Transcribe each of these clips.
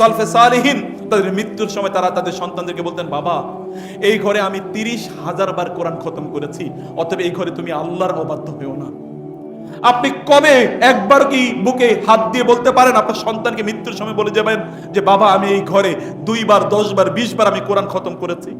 সালফে সালেহিন তাদের মৃত্যুর সময় তারা তাদের সন্তানদেরকে বলতেন, বাবা এই ঘরে আমি 30,000 বার কোরআন খতম করেছি, অতএব এই ঘরে তুমি আল্লাহর অবাধ্য হও না। আপনি কবে একবার কি বুকে হাত দিয়ে বলতে পারেন আপনার সন্তানকে মৃত্যুর সময় বলে যাবেন যে বাবা আমি এই ঘরে 2 বার 10 বার 20 বার আমি কোরআন খতম করেছি,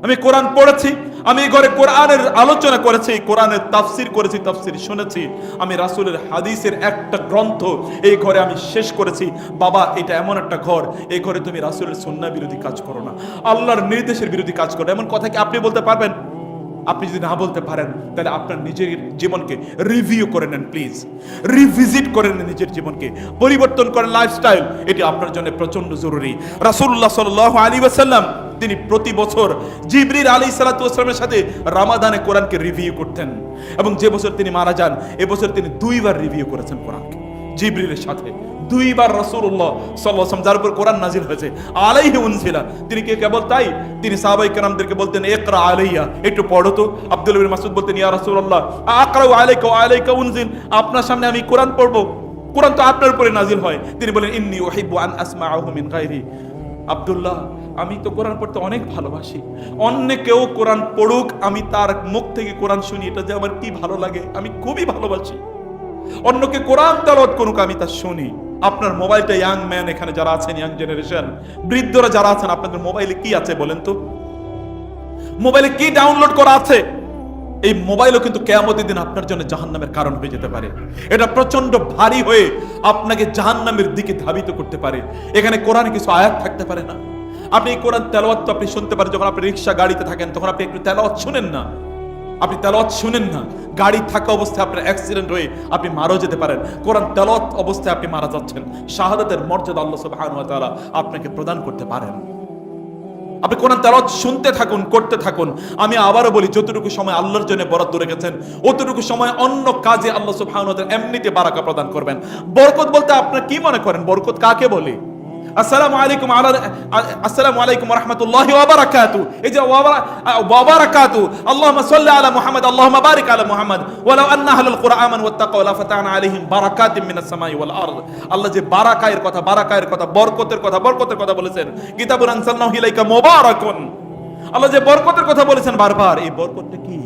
আমি কোরআন পড়েছি, আমি এই ঘরে কোরআনের আলোচনা করেছি, কোরআনের তাফসির করেছি, তাফসির শুনেছি, আমি রাসূলের হাদিসের একটা গ্রন্থ এই ঘরে আমি শেষ করেছি। বাবা এটা এমন একটা ঘর, এই ঘরে তুমি রাসূলের সুন্নাহ বিরোধী কাজ করো না, আল্লাহর নির্দেশের বিরোধী কাজ করো, এমন কথা কি আপনি বলতে পারবেন? আপনি যদি না বলতে পারেন তাহলে আপনার নিজের জীবনকে রিভিউ করে নেন, প্লিজ রিভিজিট করে নেন, নিজের জীবনকে পরিবর্তন করেন, লাইফস্টাইল এটি আপনার জন্য প্রচন্ড জরুরি। রাসূলুল্লাহ সাল্লাল্লাহু আলাইহি ওয়াসাল্লাম তিনি প্রতি বছর জিবরিল আলাইহিস সালাতু ওয়াসসালামের সাথে রমাদানে কোরআনকে রিভিউ করতেন, এবং যে বছর তিনি মারা যান এবছর তিনি 2 বার রিভিউ করেছেন কোরআনকে জিবরিলের সাথে। 2 বার রাসূলুল্লাহ সাল্লাল্লাহু আলাইহি ওয়াসাল্লাম যার উপর কোরআন নাজিল হয়েছে আলাইহি উনজিলা, তিনি কি কেবল তাই, তিনি সাহাবায়ে কেরামদেরকে বলতেন ইকরা আলাইয়া, একটু পড়ো তো। আব্দুল্লাহ ইবনে মাসউদ বলতেন ইয়া রাসূলুল্লাহ আকরাউ আলাইকা ওয়া আলাইকা উনজিল, আপনার সামনে আমি কোরআন পড়বো, কোরআন তো আপনার উপরে নাজিল হয়। তিনি বলেন ইন্নী উহিব্বু আন আসমাআহু মিন গায়রি, আব্দুল্লাহ আমি তো কোরআন পড়তে অনেক ভালোবাসি, অন্য কেউ কোরআন পড়ুক আমি তার মুখ থেকে কোরআন শুনি, এটা যে আমার কি ভালো লাগে, আমি খুবই ভালোবাসি। অন্যকে কোরআন তেলাওয়াত করুক আমি তা শুনি। আপনার মোবাইলটা, ইয়াং ম্যান এখানে যারা আছেন, ইয়াং জেনারেশন, বৃদ্ধরা যারা আছেন, আপনাদের মোবাইলে কি আছে বলেন তো? মোবাইলে কি ডাউনলোড করা আছে? এই মোবাইলও কিন্তু কিয়ামতের দিন আপনার জন্য জাহান্নামের কারণ হয়ে যেতে পারে। এটা প্রচন্ড ভারী হয়ে আপনাকে জাহান্নামের দিকে ধাবিত করতে পারে। এখানে কোরআনে কিছু আয়াত থাকতে পারে না। আপনি এই কোরআন তেলাওয়াত তো আপনি শুনতে পারেন, যখন আপনি রিকশা গাড়িতে থাকেন তখন আপনি একটু তেলাওয়াত শুনেন না, আপনি তেলাওয়াত শুনেন না, গাড়ি থাকা অবস্থায় আপনার অ্যাক্সিডেন্ট হয়ে আপনি মারাও যেতে পারেন। কোরআন তেলাওয়াত অবস্থায় আপনি মারা যাচ্ছেন, শাহাদাতের মর্যাদা আল্লাহ সুবহানাহু ওয়া তাআলা আপনাকে প্রদান করতে পারেন। আপনি কোরআন তেলাওয়াত শুনতে থাকুন, করতে থাকুন। আমি আবারও বলি, যতটুকু সময় আল্লাহর জন্য বরাদ্দ রেখেছেন অতটুকু সময় অন্য কাজে আল্লাহ সুবহানাহু ওয়া তাআলা এমনিতে বারাকা প্রদান করবেন। বরকত বলতে আপনারা কি মনে করেন? বরকত কাকে বলে? আসসালামু আলাইকুম ওয়া রাহমাতুল্লাহি ওয়া বারাকাতুহু, এই যে ওয়া বারাকাতুহু, আল্লাহুম্মা সাল্লি আলা মুহাম্মদ, আল্লাহুম্মা বারিক আলা মুহাম্মদ, ওয়ালাউ আন্না আহলাল কুরআন ওয়াত্তাকাউ লাফাতানা আলাইহিম বারাকাতিম মিনাস সামাই ওয়াল আরদ। আল্লাহ যে বারাকায়ের কথা, বরকতের কথা বলেছেন, কিতাবুন আনসালনাহু ইলাইকা মুবারাকুন, আল্লাহ যে বরকতের কথা বলেছেন বারবার, এই বরকতটা কি?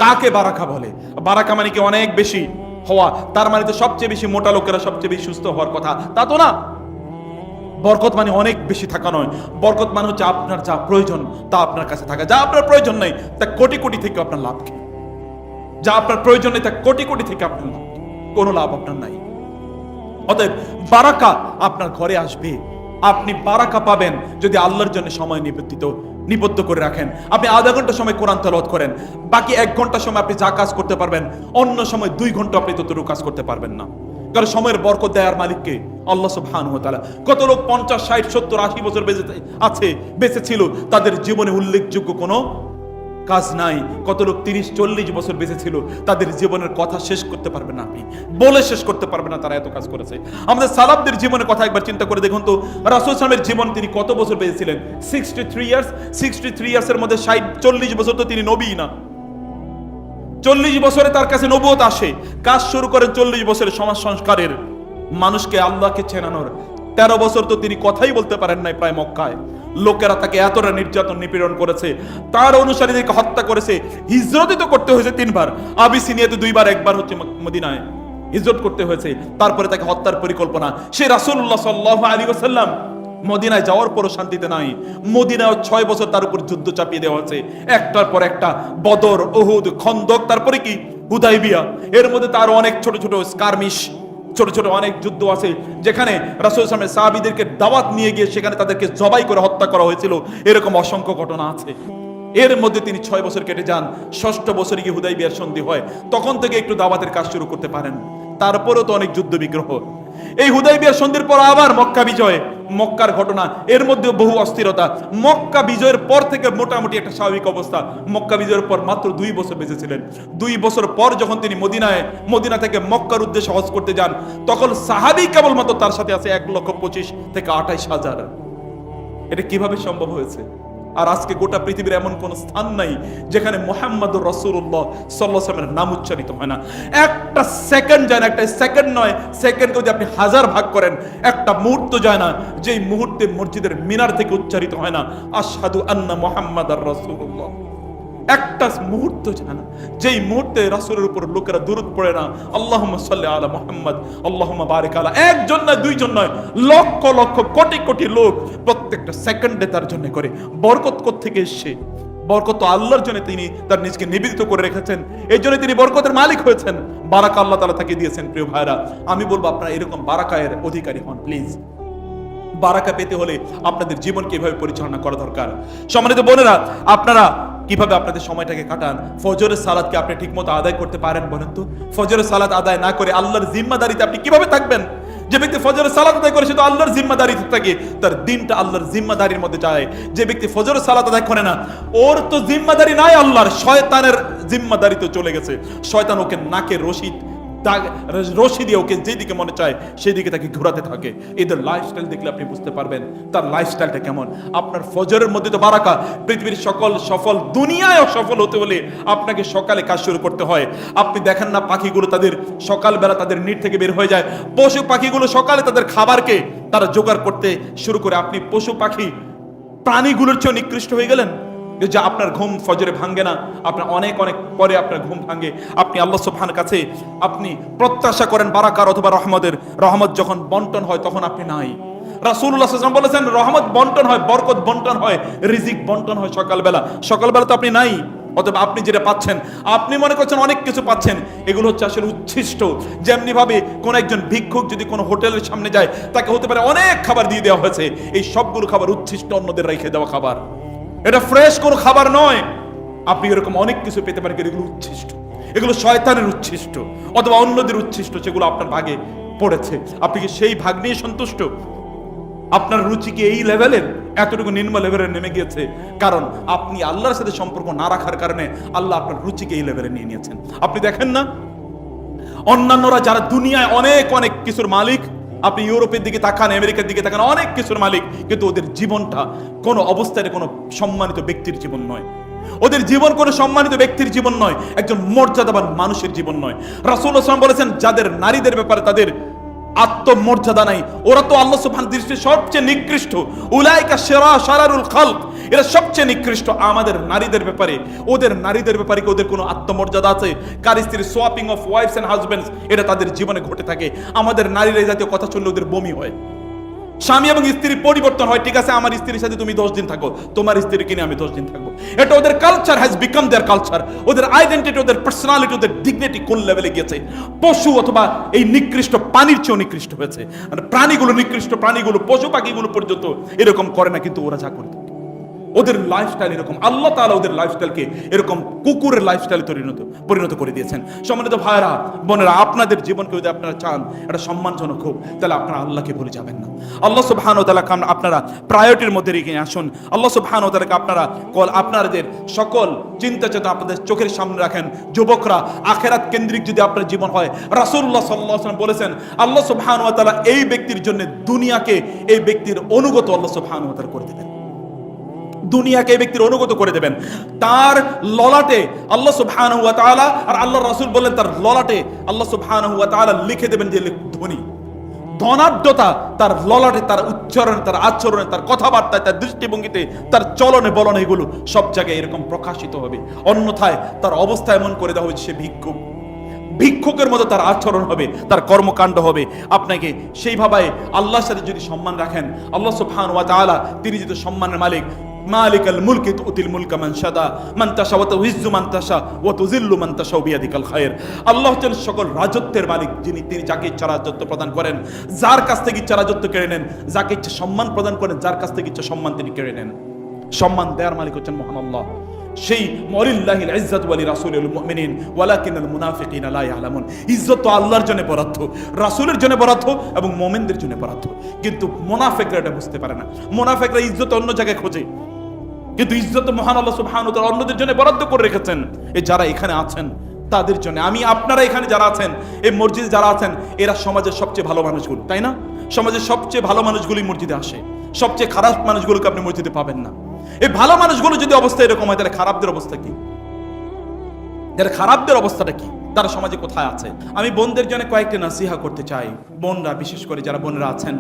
কাকে বারাকা বলে? বারাকা মানে কি অনেক বেশি হওয়া? তার মানে তো সবচেয়ে বেশি মোটা লোকেরা সবচেয়ে বেশি সুস্থ হওয়ার কথা, তা তো না। বরকত মানে অনেক বেশি থাকা নয়। বরকত মানে হচ্ছে আপনার যা প্রয়োজন তা আপনার কাছে থাকা, যা আপনার প্রয়োজন নেই তা কোটি কোটি থেকে আপনার লাভ কি? যা আপনার প্রয়োজন নেই তা কোটি কোটি থেকে আপনার লাভ কি? কোনো লাভ আপনার নাই। অতএব বারাকা আপনার ঘরে আসবে, আপনি বারাকা পাবেন যদি আল্লাহর জন্য সময় নিবদ্ধ করে রাখেন। আপনি আধা ঘন্টা সময় কোরআন তেলাওয়াত করেন, বাকি 1 ঘন্টা সময় আপনি যা কাজ করতে পারবেন, অন্য সময় 2 ঘন্টা আপনি ততটুকু কাজ করতে পারবেন না। কারণ সময়ের বরকত দেওয়ার মালিককে আল্লাহ সুবহানাহু ওয়া তাআলা। কত লোক 50, 60, 70, 80 বছর বেঁচে ছিল, তাদের জীবনে উল্লেখযোগ্য কোনো কাজ নাই। কত লোক 30, 40 বছর বেঁচে ছিল, তাদের জীবনের কথা শেষ করতে পারবেন না, আপনি বলে শেষ করতে পারবেন না, তারা এত কাজ করেছে। আমাদের সালাফদের জীবনের কথা একবার চিন্তা করে দেখুন তো, রাসূল সাল্লাল্লাহু আলাইহি ওয়াসাল্লামের জীবন তিনি কত বছর বেঁচেছিলেন? 63 ইয়ার্স। 63 ইয়ার্সের মধ্যে 40 বছর তো তিনি নবী না। 40 বছরে তার কাছে নবুয়ত আসে, কাজ শুরু করেন 40 বছরের সমাজ সংস্কারের, মানুষকে আল্লাহকে চেনানোর। 13 বছর তো তিনি কথাই বলতে পারেন নাই প্রায় মক্কায়। লোকেরা তাকে এতটা নির্যাতন নিপীড়ন করেছে, তার অনুসারীদেরকে হত্যা করেছে। হিজরতই তো করতে হয়েছে 3 বার, আবিসিনিয়াতে 2 বার, 1 বার হচ্ছে মদিনায় হিজরত করতে হয়েছে। তারপরে তাকে হত্যার পরিকল্পনা। সে রাসূলুল্লাহ সাল্লাল্লাহু আলাইহি ওয়াসাল্লাম মদিনায় যাওয়ার পরও শান্তিতে নাই। মদিনায় 6 বছর তার উপর যুদ্ধ চাপিয়ে দেওয়া হয়েছে, একটার পর একটা। বদর, উহুদ, খন্দক, তারপরে কি হুদাইবিয়া। এর মধ্যে তার অনেক ছোট ছোট স্কারমিশ, ছোট ছোট অনেক যুদ্ধ আছে, যেখানে রাসূল সাল্লাল্লাহু আলাইহি ওয়াসাল্লাম সাহাবীদেরকে দাওয়াত নিয়ে গিয়ে সেখানে তাদেরকে জবাই করে হত্যা করা হয়েছিল। এরকম অসংখ্য ঘটনা আছে। এর মধ্যে তিনি 6 বছর কেটে যান। 6ষ্ঠ বছরে গিয়ে হুদাইবিয়ার সন্ধি হয়, তখন থেকে একটু দাওয়াতের কাজ শুরু করতে পারেন। তারপরেও তো অনেক যুদ্ধ বিগ্রহ। এই হুদাইবিয়ার সন্ধির পর আবার মক্কা বিজয়, মক্কার ঘটনা, এর মধ্যে বহু অস্থিরতা। মক্কা বিজয়ের পর থেকে মোটামুটি একটা স্বাভাবিক অবস্থা। মক্কা বিজয়ের পর মাত্র 2 বছর বেঁচেছিলেন। 2 বছর পর যখন তিনি মদিনা থেকে মক্কার উদ্দেশ্যে হজ করতে যান, তখন সাহাবী কেবলমাত্র তার সাথে আছে 1,25,000 থেকে 28,000। এটা কিভাবে সম্ভব হয়েছে? আর আজকে গোটা পৃথিবীর এমন কোন স্থান নাই যেখানে মুহাম্মদুর রাসূলুল্লাহ সাল্লাল্লাহু আলাইহি ওয়াসাল্লামের নাম উচ্চারিত হয় না। একটা সেকেন্ড যায় না, একটা সেকেন্ড নয়, সেকেন্ড যদি আপনি হাজার ভাগ করেন, একটা মুহূর্ত যায় না যেই মুহূর্তে মসজিদের মিনার থেকে উচ্চারিত হয় না আশহাদু আন্না মুহাম্মাদার রাসূলুল্লাহ। একটা মুহূর্ত যায় না যেই মুহূর্তে রাসূলের উপর লোকেরা দুরূদ পড়ে না আল্লাহুম্মা সাল্লি আলা মুহাম্মদ আল্লাহুম্মা বারিক আলা। একজন নয়, দুইজন নয়, লক্ষ লক্ষ কোটি কোটি লোক প্রত্যেকটা সেকেন্ডে তার জন্য করে। বরকত কোত্থেকে এসেছে? বরকত তো আল্লাহর জন্য তিনি তার নিজকে নিবেদিত করে রেখেছেন, এই জন্য তিনি বরকতের মালিক হয়েছেন। বারাকা আল্লাহ তাআলা তাকে দিয়েছেন। প্রিয় ভাইরা, আমি বলবো আপনারা এরকম বারাকায়ের অধিকারী হন প্লিজ। বারাকা পেতে হলে আপনাদের জীবনকে এভাবে পরিচালনা করা দরকার। সম্মানিত বোনেরা, আপনারা কিভাবে আপনাদের সময়টাকে কাটান? ফজরের সালাতকে আপনি ঠিকমতো আদায় করতে পারেন বলেন তো? ফজরের সালাত আদায় না করে আল্লাহর জিম্মাদারিতে আপনি কিভাবে থাকবেন? যে ব্যক্তি ফজরের সালাত আদায় করে সে তো আল্লাহর জিম্মাদারিতে থাকে, তার দিনটা আল্লাহর জিম্মাদারির মধ্যে যায়। যে ব্যক্তি ফজরের সালাত আদায় করে না, ওর তো জিম্মাদারি নাই আল্লাহর, শয়তানের জিম্মাদারিতে চলে গেছে। শয়তান ওকে নাকে রশি দিয়ে ওকে যেদিকে মনে চায় সেদিকে তাকে ঘোরাতে থাকে। এদের লাইফস্টাইল দেখলে আপনি বুঝতে পারবেন তার লাইফস্টাইলটা কেমন। আপনার ফজরের মধ্যে তো বারাকা। পৃথিবীর সকল সফল, দুনিয়ায় সফল হতে হলে আপনাকে সকালে কাজ শুরু করতে হয়। আপনি দেখেন না পাখিগুলো তাদের সকালবেলা তাদের নিট থেকে বের হয়ে যায়। পশু পাখিগুলো সকালে তাদের খাবারকে তারা জোগাড় করতে শুরু করে। আপনি পশু পাখি প্রাণীগুলোর চেয়ে নিকৃষ্ট হয়ে গেলেন যে আপনার ঘুম ফজরে ভাঙ্গে না, আপনার অনেক অনেক পরে আপনার ঘুম ভাঙ্গে। আপনি আল্লাহ সুবহানাহু কাছে আপনি প্রত্যাশা করেন বারাকার অথবা রহমতের। রহমত যখন বন্টন হয় তখন আপনি নাই। রাসূলুল্লাহ সাল্লাল্লাহু আলাইহি ওয়াসাল্লাম বলেছেন রহমত বন্টন হয়, বরকত বন্টন হয়, রিজিক বন্টন হয় সকালবেলা। সকালবেলা তো আপনি নাই, অথবা আপনি যেটা পাচ্ছেন আপনি মনে করছেন অনেক কিছু পাচ্ছেন, এগুলো হচ্ছে আসলে উচ্ছিষ্ট। যেমনি ভাবে কোন একজন ভিক্ষুক যদি কোনো হোটেলের সামনে যায় তাকে হতে পারে অনেক খাবার দিয়ে দেওয়া হয়েছে, এই সবগুলো খাবার উচ্ছিষ্ট, অন্যদের রেখে দেওয়া খাবার, এটা ফ্রেশ কোনো খাবার নয়। আপনি এরকম অনেক কিছু পেতে পারেন, এগুলো উচ্ছিষ্ট, এগুলো শয়তানের উচ্ছিষ্ট অথবা অন্যদের উচ্ছিষ্ট, সেগুলো আপনার ভাগে পড়েছে। আপনি কি সেই ভাগ নিয়ে সন্তুষ্ট? আপনার রুচি কি এই লেভেলের, এতটুকু নিম্ন লেভেলের নেমে গিয়েছে? কারণ আপনি আল্লাহর সাথে সম্পর্ক না রাখার কারণে আল্লাহ আপনার রুচিকে এই লেভেলে নিয়ে নিয়েছেন। আপনি দেখেন না অন্যান্যরা যারা দুনিয়ায় অনেক অনেক কিছুর মালিক, আপনি ইউরোপের দিকে তাকান, আমেরিকার দিকে তাকান, অনেক কিছুর মালিক, কিন্তু ওদের জীবনটা কোনো অবস্থায় কোনো সম্মানিত ব্যক্তির জীবন নয়। ওদের জীবন কোনো সম্মানিত ব্যক্তির জীবন নয়, একজন মর্যাদাবান মানুষের জীবন নয়। রাসূলুল্লাহ সাল্লাল্লাহু আলাইহি ওয়াসাল্লাম বলেছেন যাদের নারীদের ব্যাপারে তাদের আত্মমর্যাদা নাই, ওরা তো আল্লাহ সুবহানাহু দৃষ্টিতে সবচেয়ে নিকৃষ্ট। উলাইকা শারারুল খালক, এরা সবচেয়ে নিকৃষ্ট। আমাদের নারীদের ব্যাপারে, ওদের নারীদের ব্যাপারে কি ওদের কোনো আত্মমর্যাদা আছে? কার স্ত্রী swapping of wives and husbands, এটা তাদের জীবনে ঘটে থাকে। আমাদের নারীরা এই জাতীয় কথা শুনলে ওদের বমি হয়। স্বামী এবং স্ত্রী পরিবর্তন হয়, ঠিক আছে আমার স্ত্রীর সাথে তুমি 10 দিন থাকো, তোমার স্ত্রীকে নিয়ে আমি 10 দিন থাকবো। এটা ওদের culture has become there culture. ওদের আইডেন্টিটি, ওদের পার্সোনালিটি, ওদের ডিগনিটি কোন লেভেলে গিয়েছে? পশু অথবা এই নিকৃষ্ট প্রাণীর চেয়েও নিকৃষ্ট হয়েছে। মানে প্রাণীগুলো নিকৃষ্ট, প্রাণীগুলো পশু পাখিগুলো পর্যন্ত এরকম করে না, কিন্তু ওরা যা করে ওদের লাইফস্টাইল এরকম। আল্লাহ তাআলা ওদের লাইফস্টাইলকে এরকম কুকুরের লাইফস্টাইলে পরিণত করে দিয়েছেন। সম্মানিত ভাইরা বোনেরা, আপনাদের জীবনকে যদি আপনারা চান এটা সম্মানজনক হোক, তাহলে আপনারা আল্লাহকে ভুলে যাবেন না। আল্লাহ সুবহানাহু ওয়া তাআলাকে আপনারা প্রায়োরিটির মধ্যে রেখে আসুন। আল্লাহ সুবহানাহু ওয়া তাআলাকে আপনাদের সকল চিন্তা চেতনা আপনাদের চোখের সামনে রাখেন। যুবকরা, আখিরাত কেন্দ্রিক যদি আপনার জীবন হয়, রাসূলুল্লাহ সাল্লাল্লাহু আলাইহি ওয়াসাল্লাম বলেছেন আল্লাহ সুবহানাহু ওয়া তাআলা এই ব্যক্তির জন্য দুনিয়াকে এই ব্যক্তির অনুগত আল্লাহ সুবহানাহু ওয়া তাআলা করে দেবেন। দুনিয়াকে এই ব্যক্তির অনুগত করে দেবেন। তার ললাটে আল্লাহ সুবহানাহু ওয়া তাআলা, আর আল্লাহর রাসূল বললেন তার ললাটে আল্লাহ সুবহানাহু ওয়া তাআলা লিখে দেবেন যে ধনী। ধনাঢ্যতা তার ললাটে, তার উচ্চারণে, তার আচরণে, তার কথাবার্তায়, তার দৃষ্টিভঙ্গিতে, তার চলনে বলনে, এগুলো সব জায়গায় এরকম প্রকাশিত হবে। অন্যথায় তার অবস্থা এমন করে দেওয়া হয়েছে সে ভিক্ষুকের মতো তার আচরণ হবে, তার কর্মকাণ্ড হবে। আপনাকে সেইভাবে আল্লাহর সাথে যদি সম্মান রাখেন, আল্লাহ সুবহানাহু ওয়া তাআলা তিনি যেহেতু সম্মানের মালিক, মালিকাল মুলকি তুতিল মুলকা মান শাদা মান তাশা ওয়া তুইজ্জু মান তাশা ওয়া তুযিল্লু মান তাশা বিয়াদিকাল খায়র। আল্লাহ হচ্ছেন সকল রাজত্বের মালিক, যিনি তিনি যাকে ইচ্ছা রাজত্ব প্রদান করেন, যার কাছ থেকে ইচ্ছা রাজত্ব কেড়ে নেন, যাকে ইচ্ছা সম্মান প্রদান করেন, যার কাছ থেকে ইচ্ছা সম্মান তিনি কেড়ে নেন। সম্মান দেওয়ার মালিক হচ্ছেন মহান আল্লাহ। সেই ওয়ালিল্লাহিল ইজ্জাতু ওয়া লিরাসূলিল মুমিনিন ওয়ালাকিনাল মুনাফিকিনা লা ইয়ালামুন। ইজ্জত তো আল্লাহর জন্য বরাদ্দ, রাসূলের জন্য বরাদ্দ এবং মুমিনদের জন্য বরাদ্দ, কিন্তু মুনাফিকরা এটা বুঝতে পারে না। মুনাফিকরা ইজ্জত অন্য জায়গায় খোঁজে, কিন্তু ইজ্জত মহান আল্লাহ সুবহানাহু ওয়া তাআলা অন্যদের জন্য বরাদ্দ করে রেখেছেন। এই যারা এখানে আছেন তাদের জন্য, আপনারা এখানে যারা আছেন, এই মসজিদে যারা আছেন, এরা সমাজের সবচেয়ে ভালো মানুষগুলো, তাই না? সমাজের সবচেয়ে ভালো মানুষগুলি মসজিদে আসে, সবচেয়ে খারাপ মানুষগুলোকে আপনি মসজিদে পাবেন না। এই ভালো মানুষগুলো যদি অবস্থা এরকম হয়, তাহলে খারাপদের অবস্থা কি? যারা খারাপদের অবস্থাটা কি, তারা সমাজে কোথায় আছে? আমি বোনদের জন্য কয়েকটি নাসিহা করতে চাই। বোনরা, বিশেষ করে যারা বোনরা আছেন,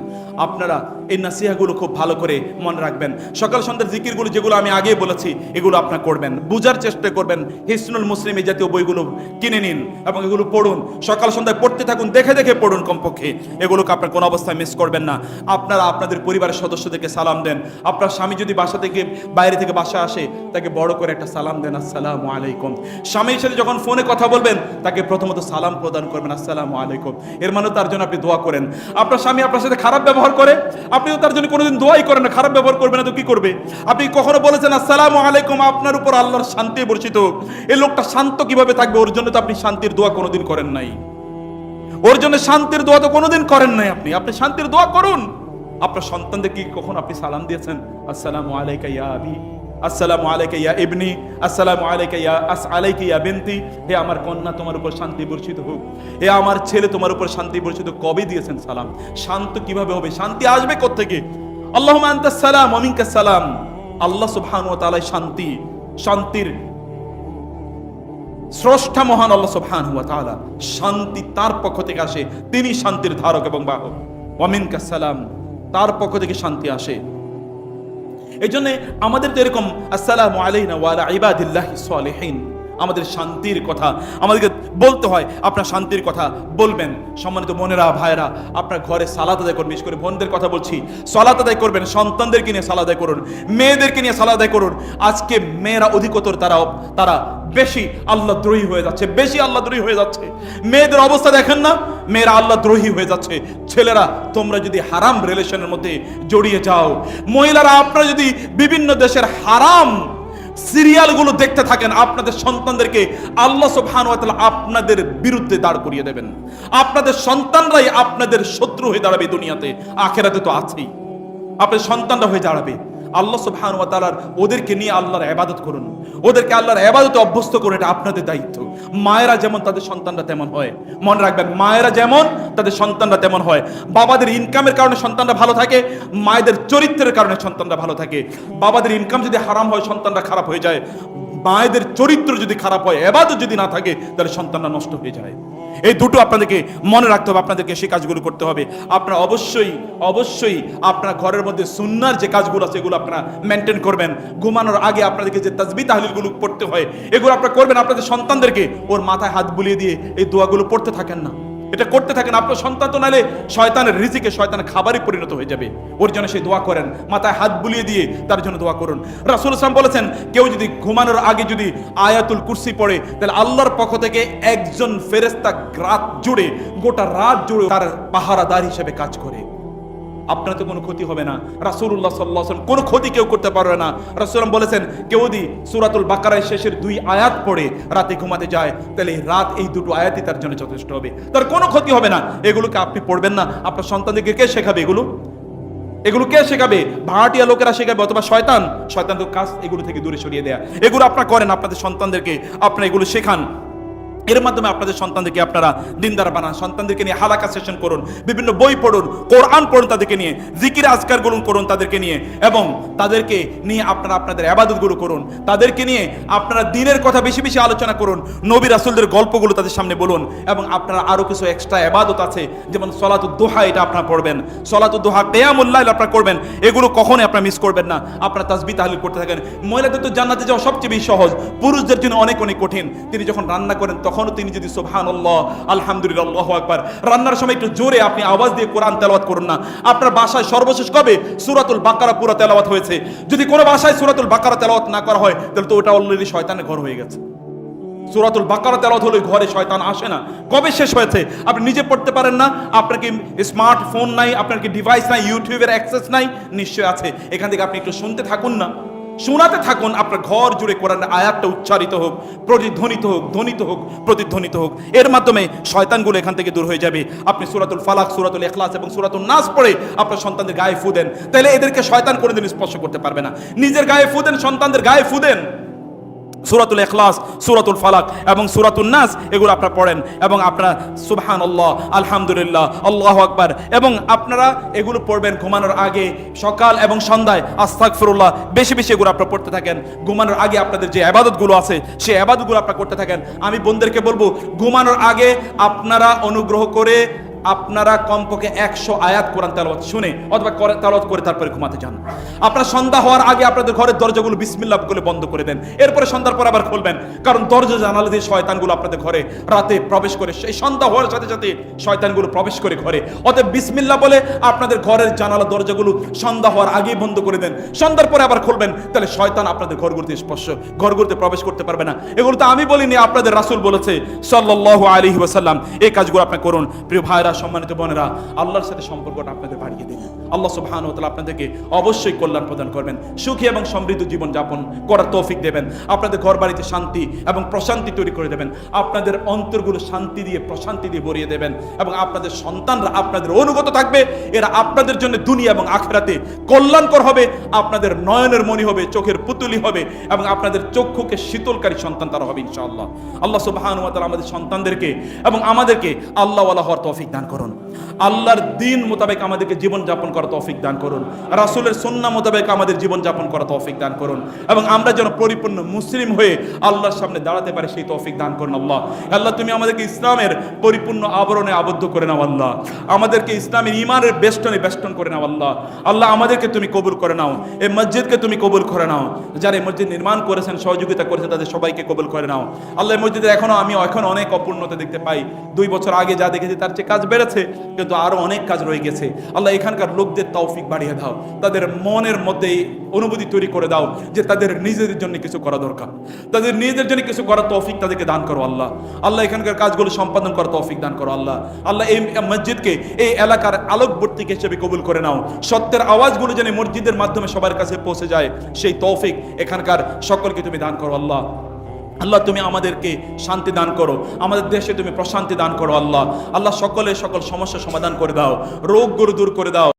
আপনারা এই নাসিহাগুলো খুব ভালো করে মনে রাখবেন। সকাল সন্ধ্যার জিকিরগুলো যেগুলো আমি আগেই বলেছি, এগুলো আপনারা করবেন, বুঝার চেষ্টা করবেন। হিসনুল মুসলিম এই জাতীয় বইগুলো কিনে নিন এবং এগুলো পড়ুন। সকাল সন্ধ্যায় পড়তে থাকুন, দেখে দেখে পড়ুন কমপক্ষে। এগুলোকে আপনার কোনো অবস্থায় মিস করবেন না। আপনারা আপনাদের পরিবারের সদস্যদেরকে সালাম দেন। আপনার স্বামী যদি বাসা থেকে, বাইরে থেকে বাসা আসে, তাকে বড় করে একটা সালাম দেন, আসসালামু আলাইকুম। স্বামীর সাথে যখন ফোনে কথা বলবেন, তাকে প্রথমত সালাম প্রদান করবেন, আসসালামু আলাইকুম। এর মানে তার জন্য আপনি দোয়া করেন। আপনার স্বামী আপনার সাথে খারাপ ব্যবহার করে, আপনিও তার জন্য কোনোদিন দোয়াই করেন না। খারাপ ব্যবহার করবে না তো কি করবে? আপনি কখনো বলেছেন আসসালামু আলাইকুম, আপনার উপর আল্লাহর শান্তি বর্ষিত হোক। এই লোকটা শান্ত কিভাবে থাকবে? ওর জন্য তো আপনি শান্তির দোয়া কোনোদিন করেন নাই। ওর জন্য শান্তির দোয়া তো কোনোদিন করেন নাই। আপনি শান্তির দোয়া করুন। আপনার সন্তানদের কি কখন আপনি সালাম দিয়েছেন? আসসালামু আলাইকা ইয়া আবি, আসসালামু আলাইকা ইয়া ইবনি, আসসালামু আলাইকা ইয়া আলাইকা ইয়া বিনতি। হে আমার কন্যা, তোমার উপর শান্তি বর্ষিত হোক। হে আমার ছেলে, তোমার উপর শান্তি বর্ষিত। কবে দিয়েছেন সালাম? শান্ত কিভাবে হবে? শান্তি আসবে কোত্থেকে? আল্লাহুম্মা আনতাস সালাম ওয়া মিনকাস সালাম। আল্লাহ সুবহানাহু ওয়া তাআলা শান্তি, শান্তির স্রষ্টা মহান আল্লাহ সুবহানাহু ওয়া তাআলা। শান্তি তার পক্ষ থেকে আসে, তিনি শান্তির ধারক এবং বাহক। ওয়া মিনকাস সালাম, তার পক্ষ থেকে শান্তি আসে। এই জন্য আমাদের তো এরকম আসসালামু আলাইনা ওয়া আলা ইবাদিল্লাহিস সালিহিন, আমাদের শান্তির কথা আমাদেরকে বলতে হয়। আপনার শান্তির কথা বলবেন। সম্মানিত বোনেরা, ভাইরা, আপনার ঘরে সালাত আদায় করুন। বিশেষ করে বোনদের কথা বলছি, সালাত আদায় করবেন। সন্তানদেরকে নিয়ে সালাত আদায় করুন, মেয়েদেরকে নিয়ে সালাত আদায় করুন। আজকে মেয়েরা অধিকতর তারা বেশি আল্লাহ দ্রোহী হয়ে যাচ্ছে, বেশি আল্লাহ দ্রোহী হয়ে যাচ্ছে। মেয়েদের অবস্থা দেখেন না, মেয়েরা আল্লাহ দ্রোহী হয়ে যাচ্ছে। ছেলেরা, তোমরা যদি হারাম রিলেশনের মধ্যে জড়িয়ে যাও, মহিলারা আপনারা যদি বিভিন্ন দেশের হারাম সিরিয়ালগুলো দেখতে থাকেন, আপনাদের সন্তানদেরকে আল্লাহ সুবহানাহু ওয়া তাআলা আপনাদের বিরুদ্ধে দাঁড় করিয়ে দেবেন। আপনাদের সন্তানরাই আপনাদের শত্রু হয়ে দাঁড়াবে দুনিয়াতে, আখিরাতে তো আছেই। আপনাদের সন্তানরা হয়ে দাঁড়াবে। আল্লাহ সুবহানাহু ওয়া তাআলার ওদেরকে নিয়ে আল্লাহর ইবাদত করুন, ওদেরকে আল্লাহর ইবাদতে অভ্যস্ত করুন। এটা আপনাদের দায়িত্ব। মায়েরা যেমন তাদের সন্তানরা তেমন হয়, মনে রাখবেন। মায়েরা যেমন তাদের সন্তানরা তেমন হয়। বাবাদের ইনকামের কারণে সন্তানরা ভালো থাকে, মায়েদের চরিত্রের কারণে সন্তানরা ভালো থাকে। বাবাদের ইনকাম যদি হারাম হয়, সন্তানরা খারাপ হয়ে যায়। মায়েদের চরিত্র যদি খারাপ হয়, ইবাদত যদি না থাকে, তাহলে সন্তানরা নষ্ট হয়ে যায়। এই দুটো আপনাদেরকে মনে রাখতে হবে, আপনাদেরকে সেই কাজগুলো করতে হবে। আপনারা অবশ্যই আপনার ঘরের মধ্যে সুন্নাহর যে কাজগুলো আছে, এগুলো আপনারা মেনটেন করবেন। ঘুমানোর আগে আপনাদেরকে যে তাসবিহ তাহলিলগুলো পড়তে হয়, এগুলো আপনারা করবেন। আপনাদের সন্তানদেরকে ওর মাথায় হাত বুলিয়ে দিয়ে এই দোয়াগুলো পড়তে থাকেন না, এটা করতে থাকেন। আপনার সন্তান তো নালে শয়তানের রিজিকে, শয়তানের খাবারে পরিণত হয়ে যাবে। ওর জন্য সেই দোয়া করেন, মাথায় হাত বুলিয়ে দিয়ে তার জন্য দোয়া করুন। রাসূল সাল্লাল্লাহু আলাইহি ওয়াসাল্লাম বলেছেন, কেউ যদি ঘুমানোর আগে যদি আয়াতুল কুরসি পড়ে, তাহলে আল্লাহর পক্ষ থেকে একজন ফেরেশতা গোটা রাত জুড়ে তার পাহারাদার হিসেবে কাজ করে। আপনার তো কোনো ক্ষতি হবে না। রাসূলুল্লাহ সাল্লাল্লাহু আলাইহি ওয়াসাল্লাম কোনো ক্ষতি কেউ করতে পারবে না। রাসূল বলেছেন, কেউ যদি সূরাতুল বাকারার শেষের 2 আয়াত পড়ে রাতে ঘুমাতে যায়, তাহলে রাত এই 2 আয়াতই তার জন্য যথেষ্ট হবে, তার কোনো ক্ষতি হবে না। এগুলোকে আপনি পড়বেন না, আপনার সন্তানদেরকে কে শেখাবে? এগুলো কে শেখাবে? ভাড়াটিয়া লোকেরা শেখাবে, অথবা শয়তান তো কাজ এগুলো থেকে দূরে সরিয়ে দেয়া। এগুলো আপনারা করেন, আপনাদের সন্তানদেরকে আপনারা এগুলো শেখান। এর মাধ্যমে আপনাদের সন্তানদেরকে আপনারা দিনদার বানান। সন্তানদেরকে নিয়ে হালাকা সেশন করুন, বিভিন্ন বই পড়ুন, কোরআন পড়ুন তাদেরকে নিয়ে, জিকির আজকারগুলো করুন তাদেরকে নিয়ে, এবং তাদেরকে নিয়ে আপনারা আপনাদের ইবাদতগুলো করুন। তাদেরকে নিয়ে আপনারা দ্বীনের কথা বেশি বেশি আলোচনা করুন, নবী রাসূলদের গল্পগুলো তাদের সামনে বলুন। এবং আপনারা আরো কিছু এক্সট্রা ইবাদত আছে, যেমন সলাতুদ দুহা, এটা আপনারা পড়বেন। সলাতুদ দুহা, কিয়ামুল লাইল আপনারা করবেন। এগুলো কখনোই আপনারা মিস করবেন না। আপনারা তাসবিহ তাহলিল করতে থাকেন। মহিলাদের তো জান্নাতে যাওয়া সবচেয়ে বেশি সহজ, পুরুষদের জন্য অনেক অনেক কঠিন। তিনি যখন রান্না করেন, তখনও তিনি যদি সুবহানাল্লাহ, আলহামদুলিল্লাহ, আল্লাহু আকবার, রান্নার সময় একটু জোরে আপনি আওয়াজ দিয়ে কোরআন তেলাওয়াত করুন না। আপনার বাসায় সর্বশেষ কবে সূরাতুল বাকারা পুরো তেলাওয়াত হয়েছে? যদি কোনো বাসায় সূরাতুল বাকারা তেলাওয়াত না করা হয়, তাহলে তো ওটা অলরেডি শয়তানের ঘর হয়ে গেছে। সূরাতুল বাকারা তেলাওয়াত হলে ঘরে শয়তান আসে না। কবে শেষ হয়েছে? আপনি নিজে পড়তে পারেন না? আপনার কি স্মার্টফোন নাই? আপনার কি ডিভাইস নাই? ইউটিউবের অ্যাক্সেস নাই? নিশ্চয় আছে। এখান থেকে আপনি একটু শুনতে থাকুন না, শোনাতে থাকুন। আপনার ঘর জুড়ে কোরআনের আয়াতটা উচ্চারিত হোক, প্রতিধ্বনিত হোক, ধ্বনিত হোক, প্রতিধ্বনিত হোক। এর মাধ্যমে শয়তানগুলো এখান থেকে দূর হয়ে যাবে। আপনি সূরাতুল ফালাক, সূরাতুল ইখলাস এবং সূরাতুন নাস পড়ে আপনার সন্তানদের গায়ে ফু দেন, তাহলে এদেরকে শয়তান কোনোদিন স্পর্শ করতে পারবে না। নিজের গায়ে ফু দেন, সন্তানদের গায়ে ফু দেন। সূরাতুল ইখলাস, সূরাতুল ফালাক এবং সূরাতুন নাস এগুলো আপনারা পড়েন এবং আপনারা সুবহানাল্লাহ, আলহামদুলিল্লাহ, আল্লাহু আকবার এবং আপনারা এগুলো পড়বেন ঘুমানোর আগে, সকাল এবং সন্ধ্যায় আস্তাগফিরুল্লাহ বেশি বেশি এগুলো আপনারা পড়তে থাকেন। ঘুমানোর আগে আপনাদের যে ইবাদতগুলো আছে সেই ইবাদতগুলো আপনারা করতে থাকেন। আমি বোনদেরকে বলবো ঘুমানোর আগে আপনারা অনুগ্রহ করে আপনারা কমপক্ষে 100 আয়াত কোরআন তেলাওয়াত শুনে অথবা তেলাওয়াত করে তারপরে ঘুমাতে যান। আপনারা সন্ধ্যা হওয়ার আগে আপনাদের ঘরের দরজাগুলো বিসমিল্লাহ বলে বন্ধ করে দেন, এরপরে সন্ধ্যার পর আবার খুলবেন, কারণ দরজা জানালা দিয়ে শয়তানগুলো আপনাদের ঘরে রাতে প্রবেশ করে, সেই সন্ধ্যা হওয়ার সাথে সাথে শয়তানগুলো প্রবেশ করে ঘরে। অতএব বিসমিল্লাহ বলে আপনাদের ঘরের জানালা দরজাগুলো সন্ধ্যা হওয়ার আগেই বন্ধ করে দেন, সন্ধ্যার পরে আবার খুলবেন, তাহলে শয়তান আপনাদের ঘরগুলোতে প্রবেশ করতে পারবে না। এগুলো তো আমি বলিনি, আপনাদের রাসূল বলেছে সাল্লাল্লাহু আলাইহি ওয়াসাল্লাম। এই কাজগুলো আপনি করুন। প্রিয় ভাইরা, সম্মানিত বোনেরা, আল্লাহর সাথে সম্পর্কটা আপনাদের বাড়িয়ে দিন। আল্লাহ সুবহানাহু ওয়া তাআলা আপনাদেরকে অবশ্যই কল্যাণ প্রদান করবেন, সুখী এবং সমৃদ্ধ জীবন যাপন করার তৌফিক দেবেন, আপনাদের ঘর বাড়িতে শান্তি এবং প্রশান্তি তৈরি করে দেবেন, আপনাদের অন্তরগুলো শান্তি দিয়ে প্রশান্তি দিয়ে ভরিয়ে দেবেন এবং আপনাদের সন্তানরা আপনাদের অনুগত থাকবে। এরা আপনাদের জন্য দুনিয়া এবং আখিরাতে কল্যাণকর হবে, আপনাদের নয়নের মণি হবে, চোখের পুতুলি হবে এবং আপনাদের চক্ষুকে শীতলকারী সন্তান তারা হবে ইনশাআল্লাহ। আল্লাহ সুবহানাহু ওয়া তাআলা আমাদের সন্তানদেরকে এবং আমাদেরকে আল্লাহওয়ালা হওয়ার তৌফিক দান করুন। আল্লাহর দ্বীন মোতাবেক আমাদেরকে জীবন যাপন করার তৌফিক দান করুন, রাসূলের সুন্নাহ মোতাবেক আমাদের জীবন যাপন করার তৌফিক দান করুন এবং আমরা যেন পরিপূর্ণ মুসলিম হয়ে আল্লাহর সামনে দাঁড়াতে পারি সেই তৌফিক দান করুন। আল্লাহ তুমি আমাদেরকে ইসলামের পরিপূর্ণ আবরণে আবদ্ধ করে নাও আল্লাহ, আমাদেরকে ইসলামের ঈমানের বেষ্টনে বেষ্টন করে নাও আল্লাহ আমাদেরকে তুমি কবুল করে নাও, এই মসজিদকে তুমি কবুল করে নাও, যারা এই মসজিদ নির্মাণ করেছেন সহযোগিতা করেছেন তাদের সবাইকে কবুল করে নাও আল্লাহ। এই মসজিদে আমি এখন অনেক অপূর্ণতা দেখতে পাই, 2 বছর আগে যা দেখেছি তার চেয়ে কাজ বেড়েছে, কিন্তু আরো অনেক কাজ রয়ে গেছে। আল্লাহ এখানকার লোকদের তৌফিক বাড়িয়ে দাও, তাদের মনের মধ্যে অনুভূতি তৈরি করে দাও যে তাদের নিজেদের জন্য কিছু করা দরকার, তাদের নিজেদের জন্য কিছু করার তৌফিক তাদেরকে দান করো আল্লাহ এখানকার কাজগুলো সম্পাদন করার তৌফিক দান করো আল্লাহ এই মসজিদকে এই এলাকার আলোকবর্তিক হিসেবে কবুল করে নাও, সত্যের আওয়াজগুলো যেন মসজিদের মাধ্যমে সবার কাছে পৌঁছে যায় সেই তৌফিক এখানকার সকলকে তুমি দান করো আল্লাহ তুমি আমাদেরকে শান্তি দান করো, আমাদের দেশে তুমি প্রশান্তি দান করো আল্লাহ সকল সমস্যার সমাধান করে দাও, রোগগুলো দূর করে দাও।